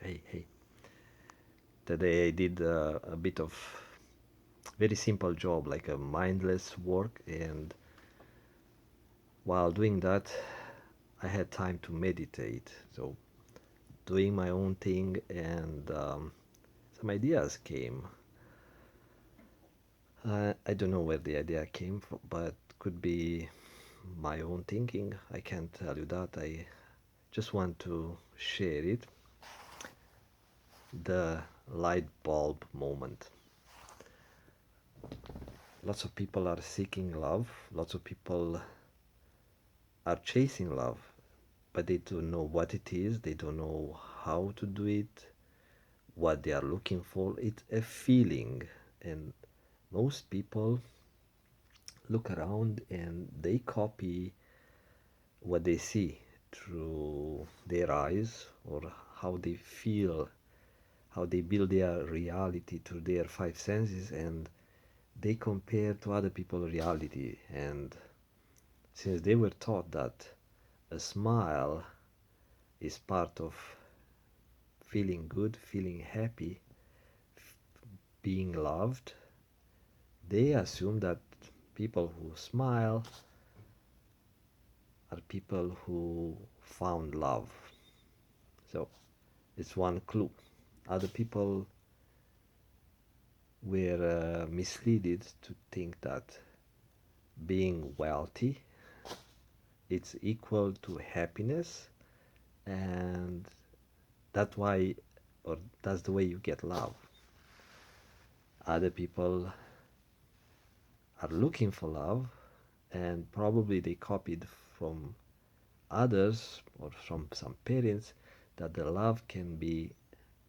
Hey. Today I did a bit of very simple job, like a mindless work, and while doing that, I had time to meditate. So doing my own thing, and some ideas came. I don't know where the idea came from, but could be my own thinking. I can't tell you that. I just want to share it. The light bulb moment. Lots of people are seeking love. Lots of people are chasing love, but they don't know what it is. They don't know how to do it, what they are looking for. It's a feeling, and most people look around and they copy what they see through their eyes, or how they feel, how they build their reality through their five senses, and they compare to other people's reality. And since they were taught that a smile is part of feeling good, feeling happy, being loved, they assume that people who smile are people who found love. So it's one clue. Other people were misled to think that being wealthy it's equal to happiness, and that's why, or that's the way you get love. Other people are looking for love, and probably they copied from others or from some parents that the love can be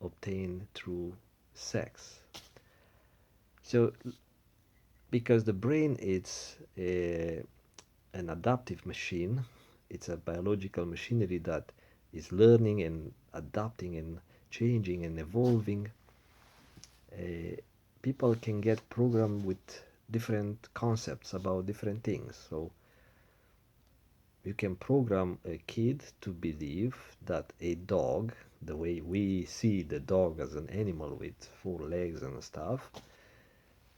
obtained through sex. So, because the brain is an adaptive machine, it's a biological machinery that is learning and adapting and changing and evolving. Uh, People can get programmed with different concepts about different things. So you can program a kid to believe that a dog, the way we see the dog as an animal with four legs and stuff,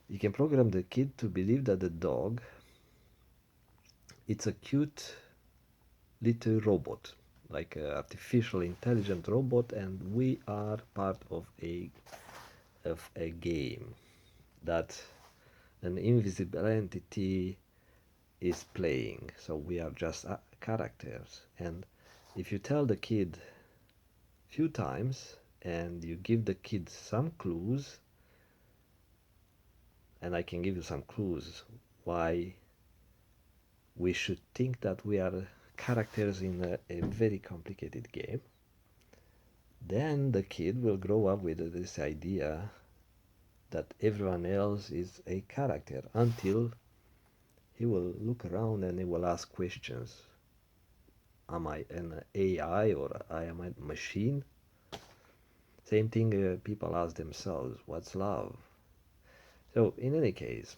you can program the kid to believe that the dog it's a cute little robot, like an artificial intelligent robot, and we are part of a game that an invisible entity is playing. So we are just characters. And if you tell the kid few times and you give the kid some clues, and I can give you some clues why we should think that we are characters in a very complicated game, then the kid will grow up with this idea that everyone else is a character, until he will look around and he will ask questions. Am I an AI, or I am a machine? Same thing people ask themselves, what's love? So in any case,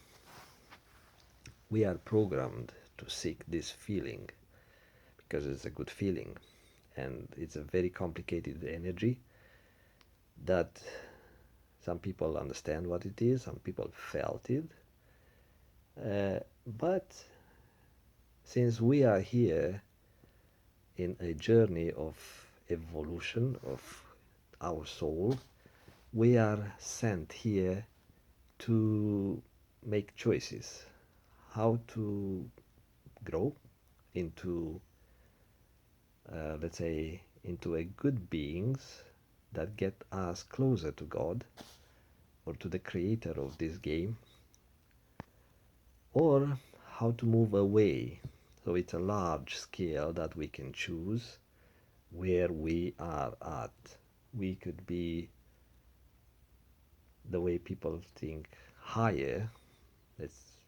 we are programmed to seek this feeling because it's a good feeling, and it's a very complicated energy that some people understand what it is, some people felt it, but since we are here in a journey of evolution of our soul, we are sent here to make choices how to grow into, let's say, into a good beings that get us closer to God or to the creator of this game, or how to move away. So it's a large scale that we can choose where we are at. We could be, the way people think, higher. Let's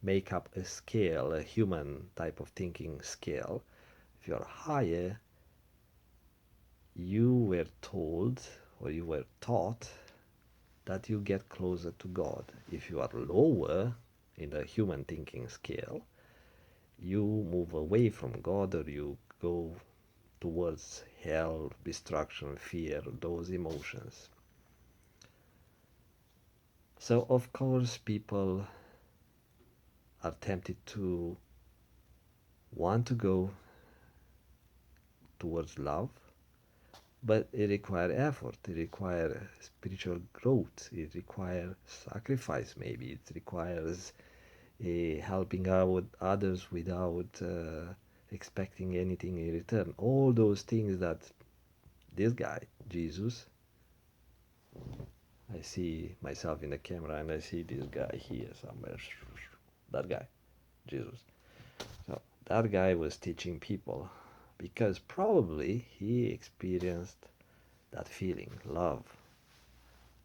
make up a scale, a human type of thinking scale. If you're higher, you were told or you were taught that you get closer to God. If you are lower in the human thinking scale, you move away from God, or you go towards hell, destruction, fear, those emotions. So, of course, people are tempted to want to go towards love, but it requires effort, it requires spiritual growth, it requires sacrifice, maybe it requires helping out others without expecting anything in return. All those things that this guy, Jesus, I see myself in the camera and I see this guy here somewhere. That guy, Jesus. So that guy was teaching people because probably he experienced that feeling, love.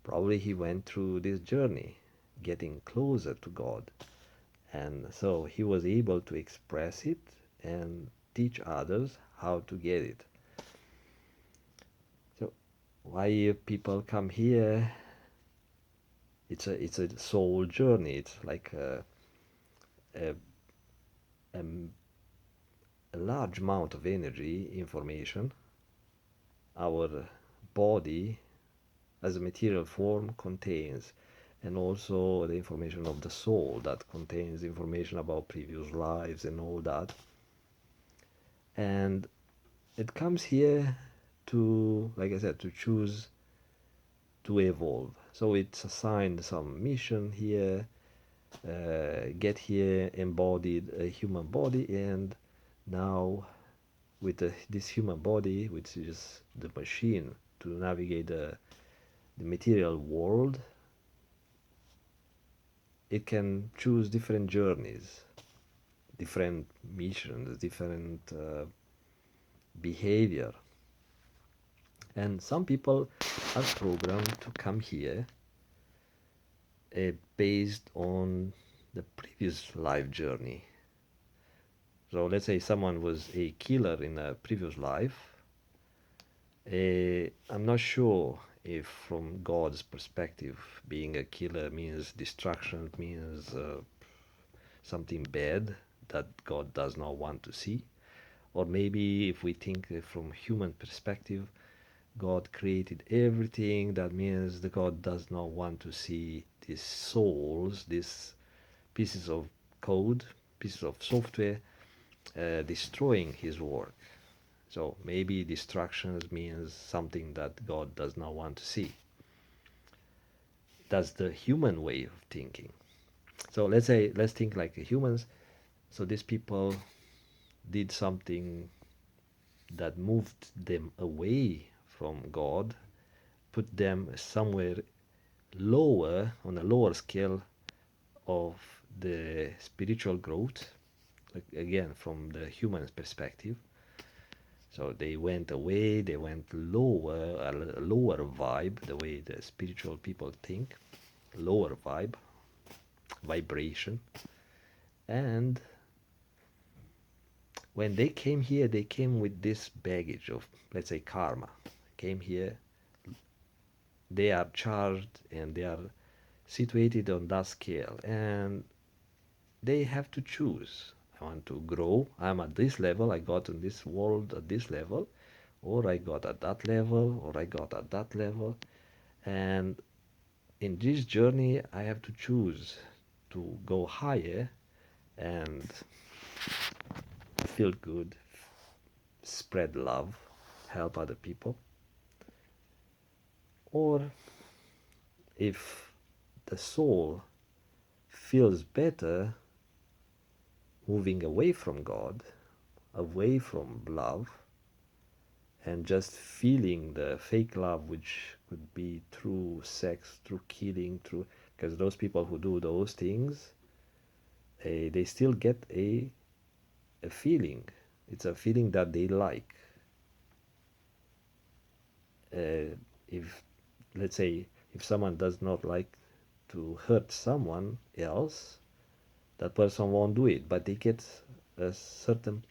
Probably he went through this journey, getting closer to God. And so he was able to express it and teach others how to get it. So why people come here? It's a soul journey. It's like a, a, a large amount of energy, information. Our body as a material form contains, and also the information of the soul that contains information about previous lives and all that. And it comes here to, like I said, to choose to evolve. So it's assigned some mission here, get here embodied a human body, and now with this human body, which is the machine to navigate the material world, it can choose different journeys, different missions, different behavior. And some people are programmed to come here based on the previous life journey. So let's say someone was a killer in a previous life. I'm not sure if from God's perspective being a killer means destruction, means something bad that God does not want to see. Or maybe if we think from human perspective, God created everything, that means the God does not want to see these souls, these pieces of code, pieces of software, destroying his work. So maybe destructions means something that God does not want to see. That's the human way of thinking. So let's think like humans. So these people did something that moved them away from God, put them somewhere lower, on a lower scale of the spiritual growth, like again from the human perspective. So they went away, they went lower, a lower vibe, the way the spiritual people think, lower vibe, vibration. And when they came here, they came with this baggage of, let's say, karma. Came here, they are charged and they are situated on that scale, and they have to choose. I want to grow. I'm at this level. I got in this world at this level, or I got at that level, or I got at that level. And in this journey, I have to choose to go higher and feel good, spread love, help other people. Or if the soul feels better moving away from God, away from love, and just feeling the fake love, which could be through sex, through killing, through, because those people who do those things, they still get a feeling. It's a feeling that they like. If, let's say, if someone does not like to hurt someone else, that person won't do it, but they get a certain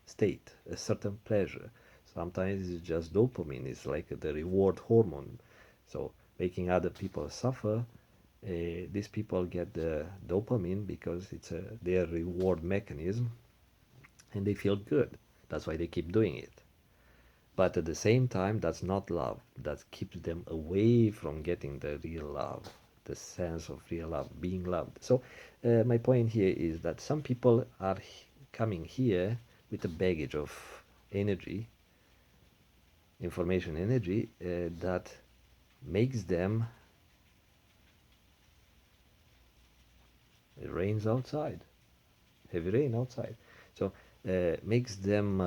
state, a certain pleasure. Sometimes it's just dopamine, it's like the reward hormone. So making other people suffer, these people get the dopamine because it's their reward mechanism, and they feel good. That's why they keep doing it. But at the same time, that's not love. That keeps them away from getting the real love, the sense of real love, being loved. So my point here is that some people are coming here with a baggage of energy, information energy, that makes them, it rains outside, heavy rain outside. So makes them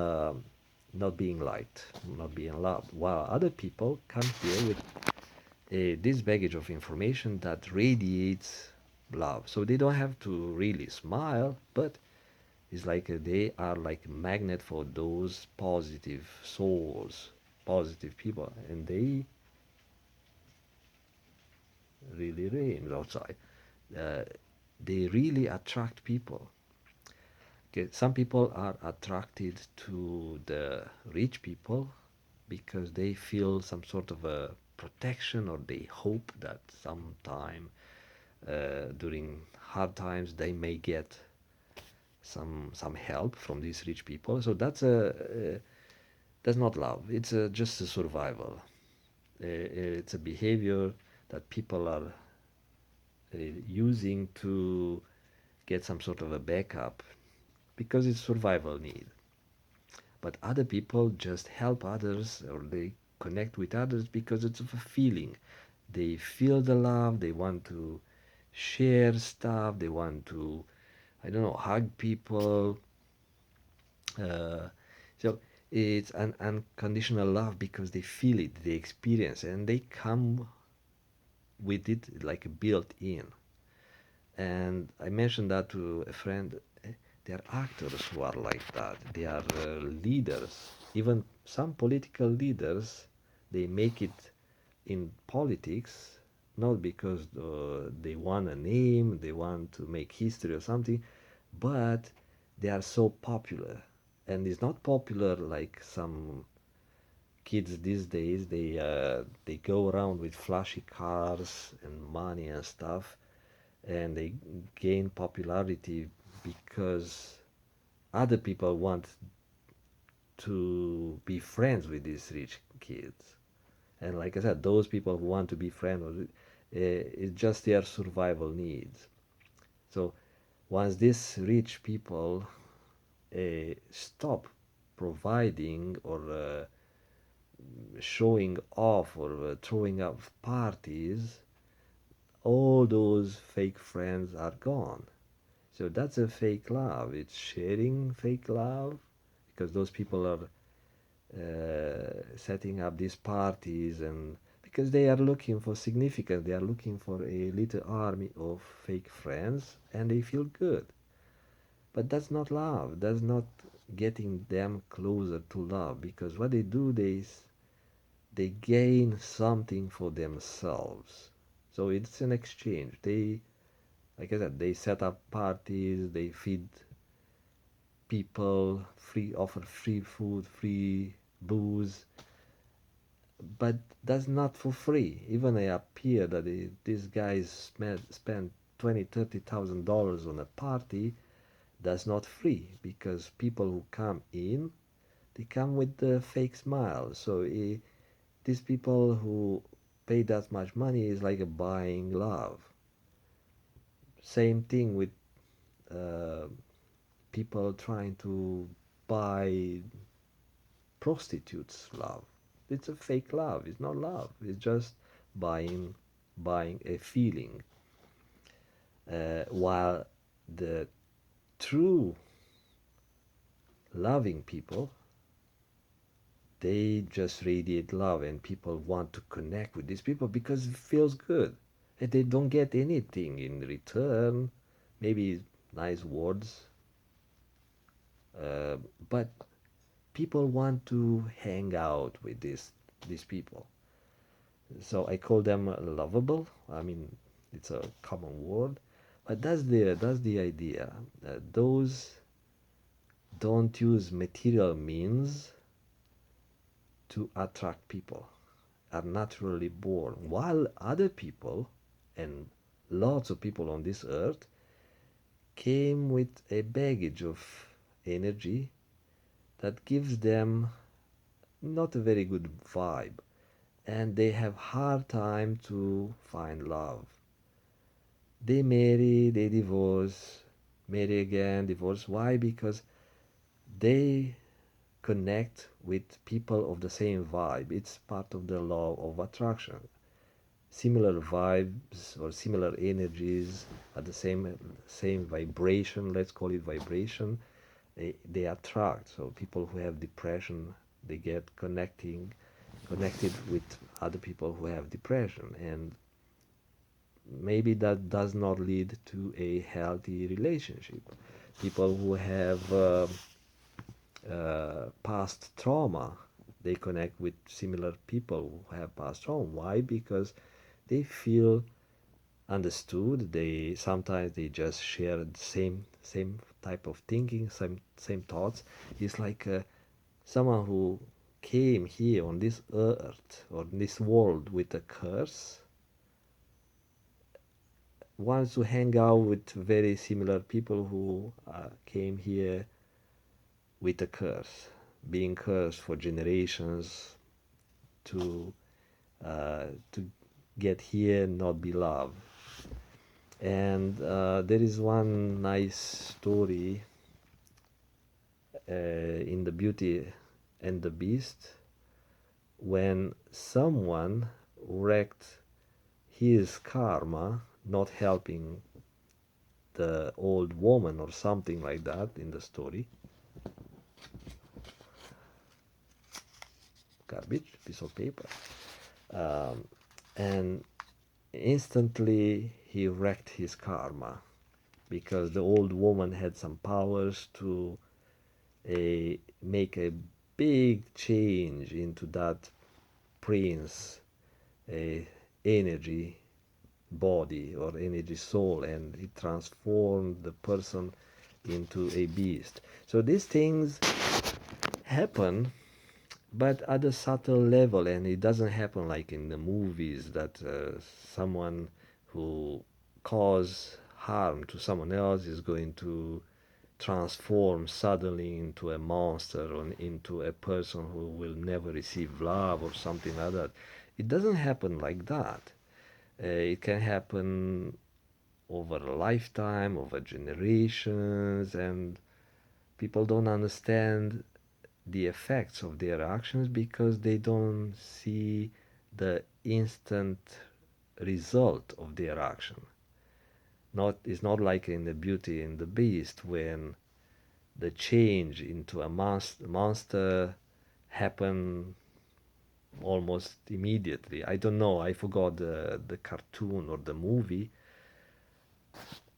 not being liked, not being loved. While other people come here with this baggage of information that radiates love. So they don't have to really smile, but it's like they are like a magnet for those positive souls, positive people, and they really rain outside. Uh, they really attract people. Okay, some people are attracted to the rich people because they feel some sort of a protection, or they hope that sometime during hard times they may get some help from these rich people. So that's not love. It's just a survival. It's a behavior that people are using to get some sort of a backup because it's survival need. But other people just help others, or they connect with others because it's a feeling. They feel the love, they want to share stuff, they want to, I don't know, hug people. Uh, so it's an unconditional love because they feel it, they experience it, and they come with it like built in. And I mentioned that to a friend. There are actors who are like that. They are leaders. Even some political leaders, they make it in politics not because they want a name, they want to make history or something, but they are so popular. And it's not popular like some kids these days. They go around with flashy cars and money and stuff, and they gain popularity because other people want to be friends with these rich kids. And like I said, those people who want to be friends with it, it's just their survival needs. So once these rich people stop providing or showing off or throwing up parties, all those fake friends are gone. So that's a fake love. It's sharing fake love because those people are setting up these parties, and because they are looking for significance, they are looking for a little army of fake friends, and they feel good. But that's not love. That's not getting them closer to love, because what they do, they gain something for themselves. So it's an exchange. They, like I said, they set up parties, they feed people, free offer free food, free booze, but that's not for free. Even they appear that these guys spend 20, 30,000 dollars on a party. That's not free because people who come in, they come with the fake smile. So these people who pay that much money is like a buying love. Same thing with uh, people trying to buy prostitutes love. It's a fake love. It's not love. It's just buying a feeling. While the true loving people, they just radiate love, and people want to connect with these people because it feels good. And they don't get anything in return. Maybe nice words, uh, but people want to hang out with these people. So I call them lovable. I mean, it's a common word, but that's the idea. Those don't use material means to attract people, are naturally born, while other people, and lots of people on this earth, came with a baggage of energy that gives them not a very good vibe, and they have hard time to find love. They marry, they divorce, marry again, divorce. Why? Because they connect with people of the same vibe. It's part of the law of attraction. Similar vibes or similar energies at the same vibration, let's call it vibration, they attract. So people who have depression, they get connected with other people who have depression, and maybe that does not lead to a healthy relationship. People who have past trauma, they connect with similar people who have past trauma. Why? Because they feel understood. They sometimes they just share the same type of thinking, same thoughts. It's like someone who came here on this earth or this world with a curse wants to hang out with very similar people who came here with a curse, being cursed for generations to to get here and not be loved. And there is one nice story in the Beauty and the Beast when someone wrecked his karma, not helping the old woman or something like that in the story. Garbage, piece of paper. And instantly he wrecked his karma because the old woman had some powers to make a big change into that prince a energy body or energy soul, and it transformed the person into a beast. So these things happen, but at a subtle level, and it doesn't happen like in the movies that someone who cause harm to someone else is going to transform suddenly into a monster or into a person who will never receive love or something like that. It doesn't happen like that. It can happen over a lifetime, over generations, and people don't understand the effects of their actions because they don't see the instant result of their action. Not It's not like in the Beauty and the Beast when the change into a monster happened almost immediately. I don't know, I forgot the cartoon or the movie,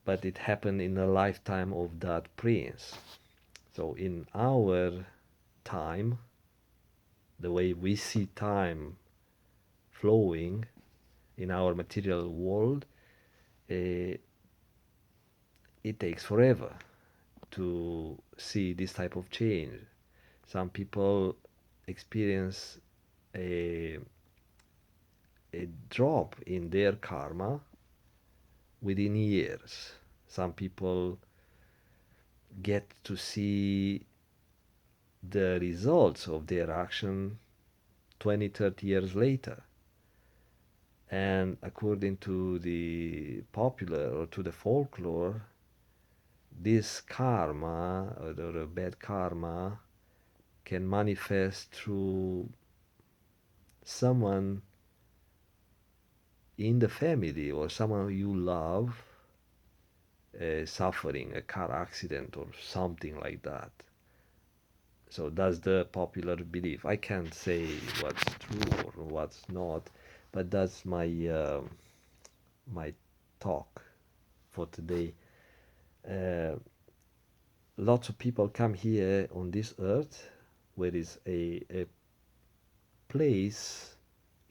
but it happened in the lifetime of that prince. So in our time, the way we see time flowing in our material world, uh, it takes forever to see this type of change. Some people experience a, a drop in their karma within years. Some people get to see the results of their action 20, 30 years later. And according to the popular or to the folklore, this karma or the bad karma can manifest through someone in the family or someone you love suffering a car accident or something like that. So that's the popular belief. I can't say what's true or what's not, but that's my talk for today. Uh, Lots of people come here on this earth, where is a place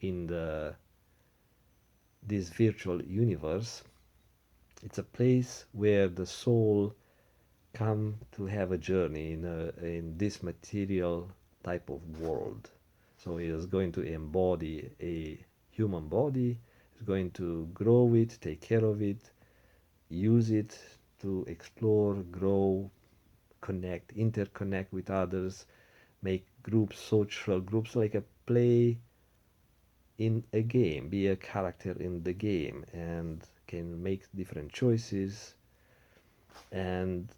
in the this virtual universe. It's a place where the soul come to have a journey in this material type of world. So it is going to embody a human body, it's going to grow it, take care of it, use it to explore, grow, connect, interconnect with others, make groups, social groups, like a play in a game, be a character in the game, and can make different choices, and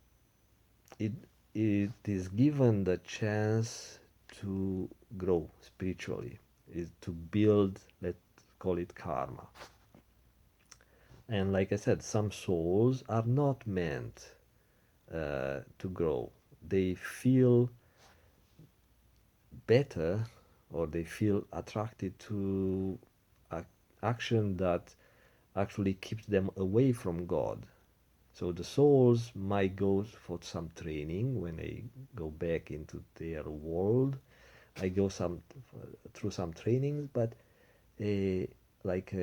it it is given the chance to grow spiritually, is to build, let's call it karma. And like I said, some souls are not meant to grow. They feel better, or they feel attracted to action that actually keeps them away from God. So the souls might go for some training when they go back into their world. I go some through some trainings, but uh, like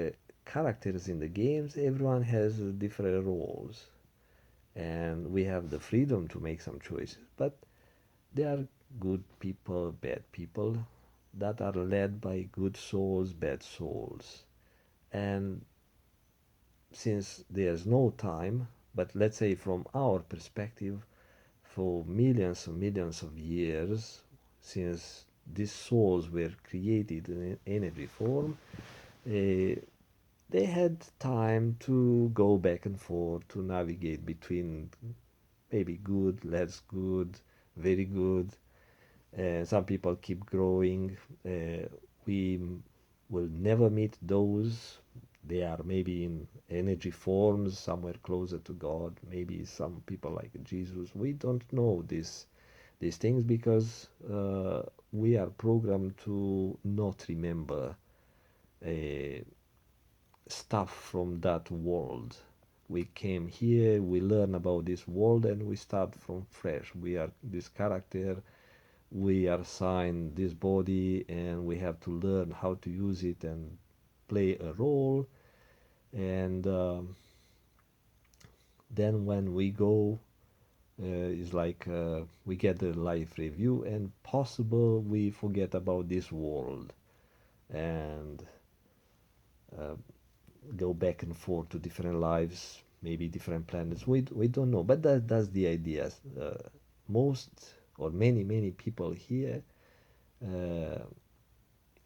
characters in the games, everyone has different roles, and we have the freedom to make some choices. But there are good people, bad people that are led by good souls, bad souls. And since there's no time, but let's say from our perspective, for millions and millions of years, since these souls were created in energy form, uh, they had time to go back and forth to navigate between maybe good, less good, very good. Some people keep growing. We will never meet those. They are maybe in energy forms somewhere closer to God. Maybe some people like Jesus. We don't know these things because we are programmed to not remember uh, stuff from that world. We came here, we learn about this world, and we start from fresh. We are this character, we are assigned this body, and we have to learn how to use it and play a role. And then when we go, it's like we get the life review, and possible we forget about this world and uh, go back and forth to different lives, maybe different planets. We don't know, but that's the idea. Most or many people here uh,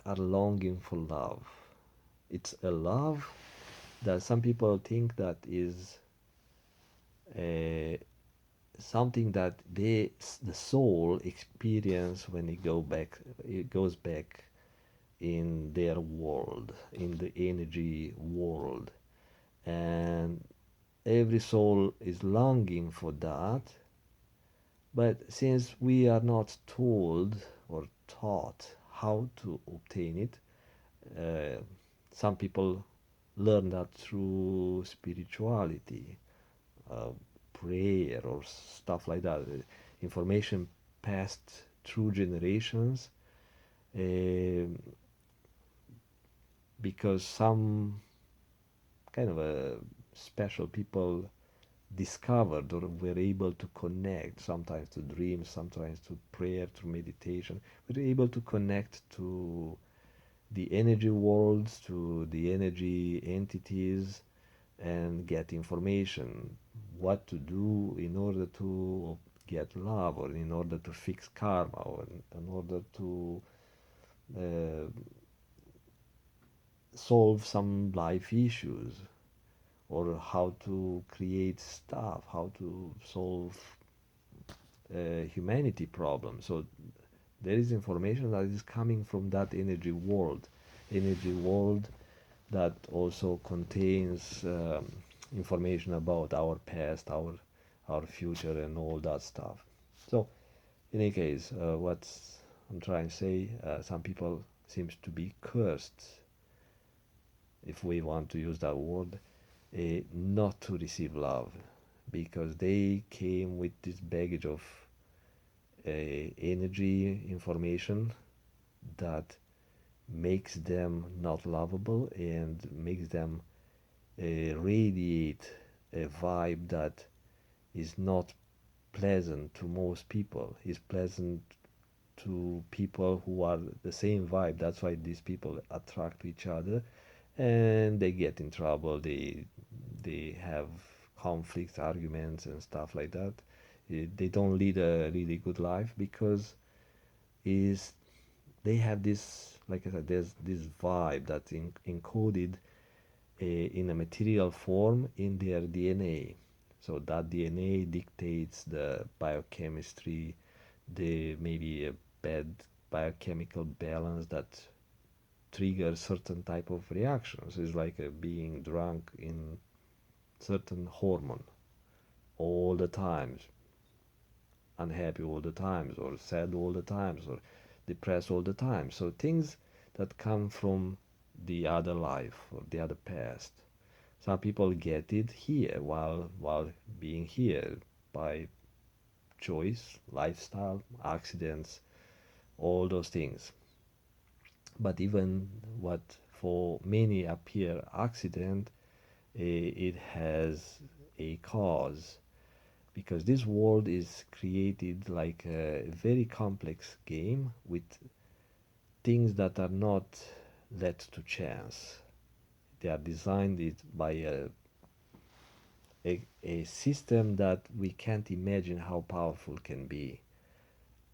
are longing for love. It's a love that some people think that is uh, something that the soul experience when it goes back in their world, in the energy world, and every soul is longing for that. But since we are not told or taught how to obtain it, uh, some people learn that through spirituality, uh, prayer, or stuff like that. Information passed through generations, uh, because some kind of a special people discovered or were able to connect, sometimes to dreams, sometimes to prayer, to meditation. We're able to connect to the energy worlds, to the energy entities, and get information what to do in order to get love, or in order to fix karma, or in order to uh, solve some life issues, or how to create stuff, how to solve humanity problems. So there is information that is coming from that energy world that also contains information about our past, our future, and all that stuff. So, in any case, what I'm trying to say, some people seems to be cursed, if we want to use that word, not to receive love, because they came with this baggage of energy information that makes them not lovable, and makes them radiate a vibe that is not pleasant to most people, is pleasant to people who are the same vibe. That's why these people attract to each other, and they get in trouble. They have conflicts, arguments, and stuff like that. They don't lead a really good life because is they have this, like I said, there's this vibe that's encoded in a material form in their DNA. So that DNA dictates the biochemistry, the maybe a bad biochemical balance that triggers certain type of reactions. It's like being drunk in certain hormone all the times, unhappy all the times, or sad all the times, or depressed all the time. So things that come from the other life or the other past. Some people get it here while being here by choice, lifestyle, accidents, all those things. But even what for many appear accident, it has a cause, because this world is created like a very complex game with things that are not left to chance. They are designed it by a system that we can't imagine how powerful can be.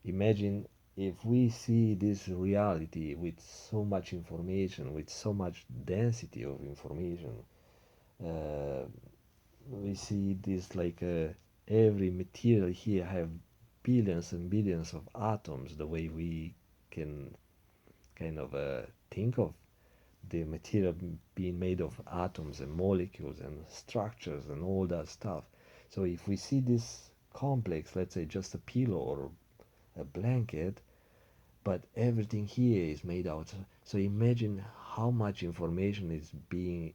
Imagine if we see this reality with so much information, with so much density of information. Uh, we see this like every material here have billions and billions of atoms, the way we can kind of think of the material being made of atoms and molecules and structures and all that stuff. So if we see this complex, let's say just a pillow or a blanket, but everything here is made out. So imagine how much information is being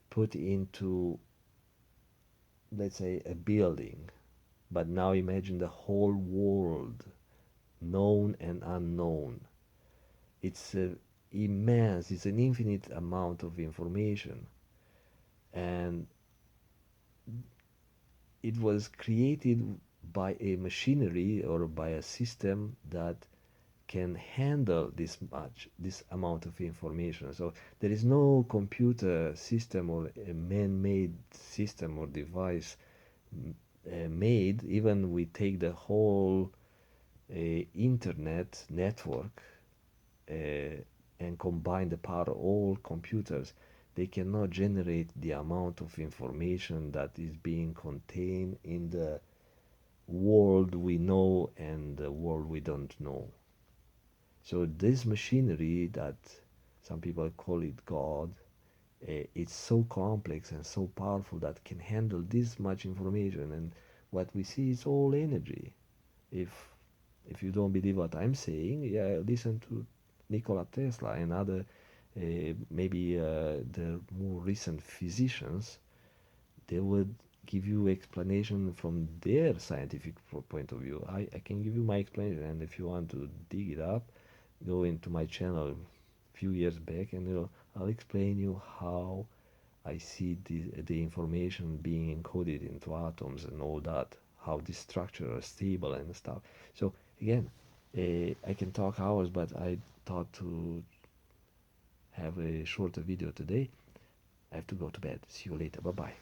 put into, let's say, a building. But now imagine the whole world, known and unknown. It's immense, it's an infinite amount of information. And it was created by a machinery or by a system that can handle this amount of information. So there is no computer system or a man-made system or device made. Even we take the whole internet network and combine the power of all computers, they cannot generate the amount of information that is being contained in the world we know and the world we don't know. So this machinery that some people call it God, it's so complex and so powerful that can handle this much information. And what we see is all energy. If if you don't believe what I'm saying, yeah, listen to Nikola Tesla and other maybe the more recent physicians. They would give you explanation from their scientific point of view. I can give you my explanation, and if you want to dig it up, go into my channel a few years back, and I'll explain you how I see the information being encoded into atoms and all that, how this structure is stable and stuff. So again, I can talk hours, but I thought to have a shorter video today. I have to go to bed. See you later. Bye bye.